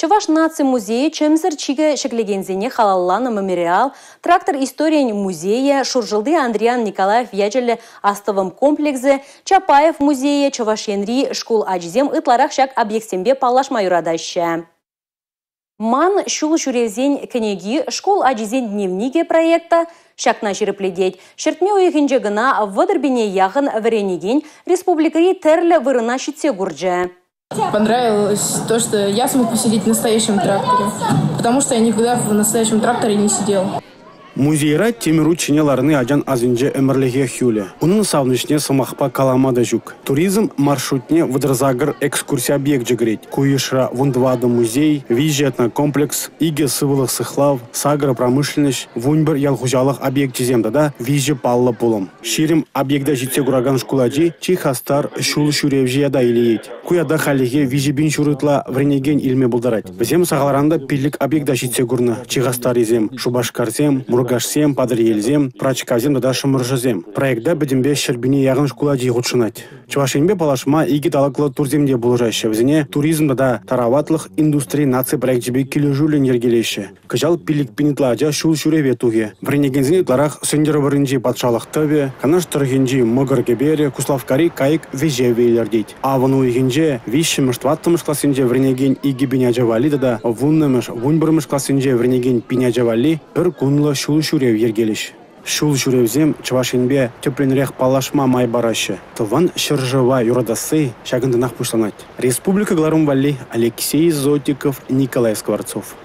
Чуваш наци музей чемзір чиге шеклегензене халалланы мемориал, трактор история музея, Шуржилды Андриан Николаев ячелі астывым комплексы, Чапаев музея, Чувашенри школ ажзем ытларах шак объектсембе палашма юрадаща. Ман шул шуревзен книги школ ажзен дневниге проекта шакна жирепледеть. Шертме уйхинже гына выдырбине яғын варенеген республикари терлі вырына щитсе гурджа. Понравилось то, что я смог посидеть в настоящем тракторе, потому что я никогда в настоящем тракторе не сидел. Музейра темиру чинеларны аджан азинже эмрлеге хюле. Унын савнышне самахпа каламада жук. Туризм маршрутне выдразагыр экскурсия объект жигреть. Куишра вундвада музей, визжетна комплекс, иге сывылых сыхлав, сагра промышленность, вуньбер ялхужалых объект жеземда да визже палла пулом. Ширим объекта житсе гураган шкуладжи, чихастар шул шуревжия да илиет. Куяда халиге визже бин шурытла вренеген илме булдарать. Взем сагаларанда пилик объекта житсе гурна, чихастар изем, шубашкарзем, Мургашсем, Падриельзем, Прачказем, да Шамуржазем. Проекта бедембе щербини ягын шкулади гудшинать. Чувашенбе палашма иги талаклы турземде булыжаще. Взене туризм да тараватлых индустрии нации проект жебе килюжулен ергелеще. Кажал пилик пинитладжа шул шуреве туге. Вренегензини тларах сөндер варынжи патшалық төве, канаш тұргенжи мұгыр кебере, куславкари кайык веже вейлердейт. Авану игенже вишемыш тваттымыш классенже вренеген иги биняджавали да вуннымыш вунбырмыш классенже вренеген пиняджавали бір кунлы шул шурев ергелеш. Шул шуревзем Чувашенбе тепленрех палашма май бараще. Тыван шыржыва юрадасы шагындынах пушланать. Республика Гларумвали, Алексей Зотиков, Николай Скворцов.